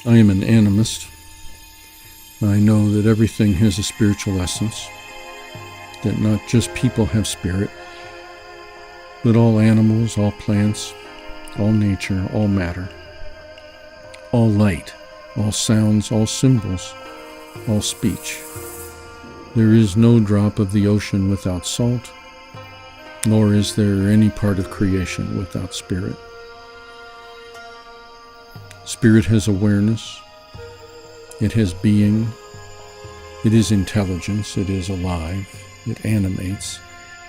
I am an animist. I know that everything has a spiritual essence, that not just people have spirit, but all animals, all plants, all nature, all matter, all light, all sounds, all symbols, all speech. There is no drop of the ocean without salt, nor is there any part of creation without spirit. Spirit has awareness, it has being, it is intelligence, it is alive, it animates,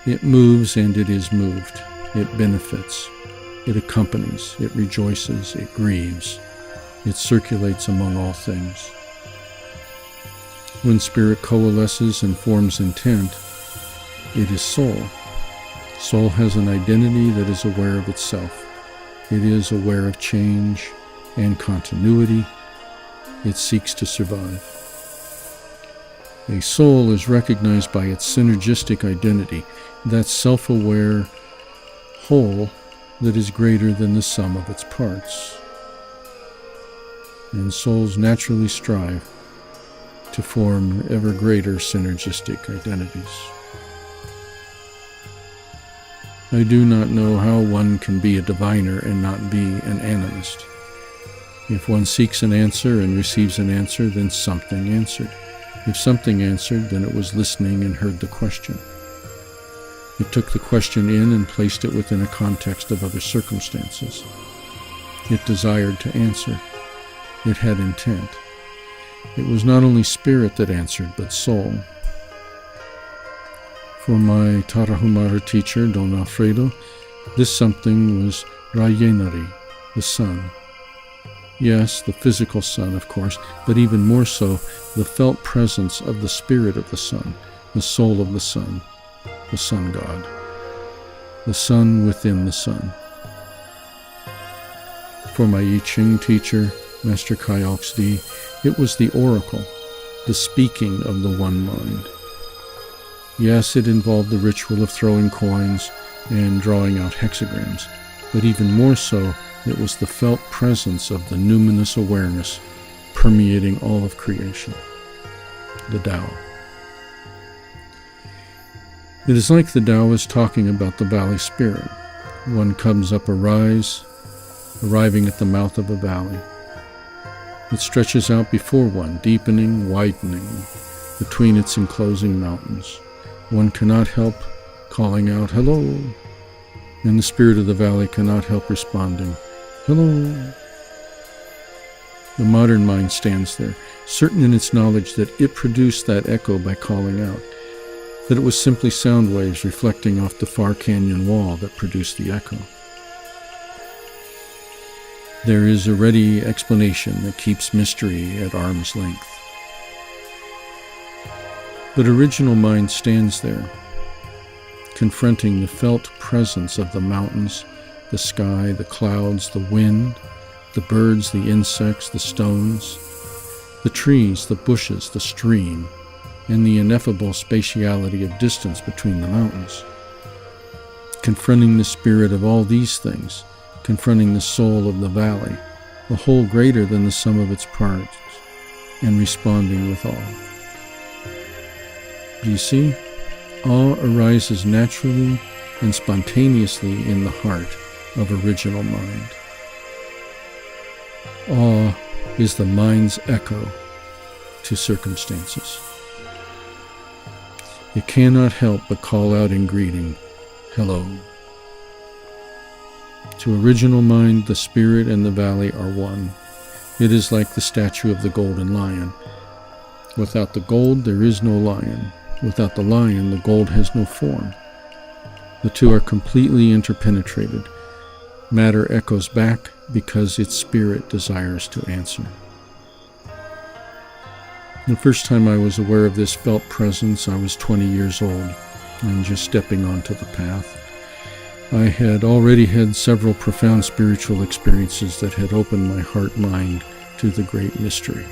it moves and it is moved, it benefits, it accompanies, it rejoices, it grieves, it circulates among all things. When spirit coalesces and forms intent, it is soul. Soul has an identity that is aware of itself. It is aware of change and continuity. It seeks to survive. A soul is recognized by its synergistic identity, that self-aware whole that is greater than the sum of its parts. And souls naturally strive to form ever greater synergistic identities. I do not know how one can be a diviner and not be an animist. If one seeks an answer and receives an answer, then something answered. If something answered, then it was listening and heard the question. It took the question in and placed it within a context of other circumstances. It desired to answer. It had intent. It was not only spirit that answered, but soul. For my Tarahumara teacher, Don Alfredo, this something was Rayenari, the sun. Yes, the physical sun, of course, but even more so, the felt presence of the spirit of the sun, the soul of the sun god, the sun within the sun. For my I Ching teacher, Master Kai Oxdi, it was the oracle, the speaking of the one mind. Yes, it involved the ritual of throwing coins and drawing out hexagrams, but even more so, it was the felt presence of the numinous awareness permeating all of creation, the Tao. It is like the Tao is talking about the valley spirit. One comes up a rise, arriving at the mouth of a valley. It stretches out before one, deepening, widening, between its enclosing mountains. One cannot help calling out, "Hello," and the spirit of the valley cannot help responding, "Hello." The modern mind stands there, certain in its knowledge that it produced that echo by calling out, that it was simply sound waves reflecting off the far canyon wall that produced the echo. There is a ready explanation that keeps mystery at arm's length. But original mind stands there, confronting the felt presence of the mountains, the sky, the clouds, the wind, the birds, the insects, the stones, the trees, the bushes, the stream, and the ineffable spatiality of distance between the mountains. Confronting the spirit of all these things, confronting the soul of the valley, a whole greater than the sum of its parts, and responding with awe. Do you see? Awe arises naturally and spontaneously in the heart of original mind. Awe is the mind's echo to circumstances. It cannot help but call out in greeting, "Hello." To original mind, the spirit and the valley are one. It is like the statue of the golden lion. Without the gold, there is no lion. Without the lion, the gold has no form. The two are completely interpenetrated. Matter echoes back because its spirit desires to answer. The first time I was aware of this felt presence, I was 20 years old and just stepping onto the path. I had already had several profound spiritual experiences that had opened my heart-mind to the great mystery.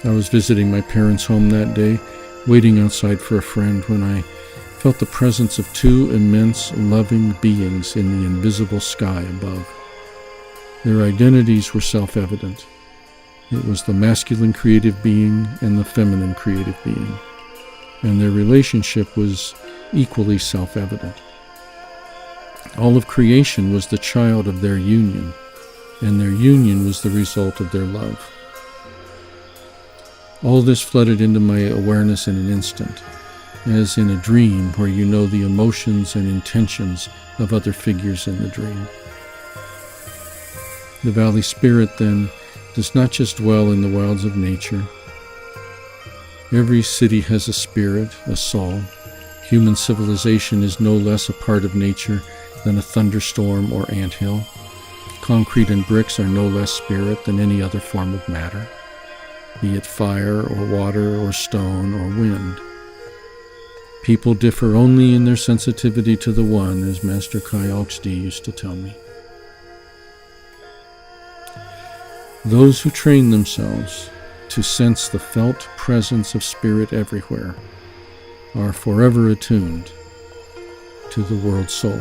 I was visiting my parents' home that day, waiting outside for a friend, when I felt the presence of two immense, loving beings in the invisible sky above. Their identities were self-evident. It was the masculine creative being and the feminine creative being, and their relationship was equally self-evident. All of creation was the child of their union, and their union was the result of their love. All this flooded into my awareness in an instant, as in a dream where you know the emotions and intentions of other figures in the dream. The Valley Spirit, then, does not just dwell in the wilds of nature. Every city has a spirit, a soul. Human civilization is no less a part of nature than a thunderstorm or anthill. Concrete and bricks are no less spirit than any other form of matter, be it fire or water or stone or wind. People differ only in their sensitivity to the one, as Master Kai Oxty used to tell me. Those who train themselves to sense the felt presence of spirit everywhere are forever attuned to the world soul.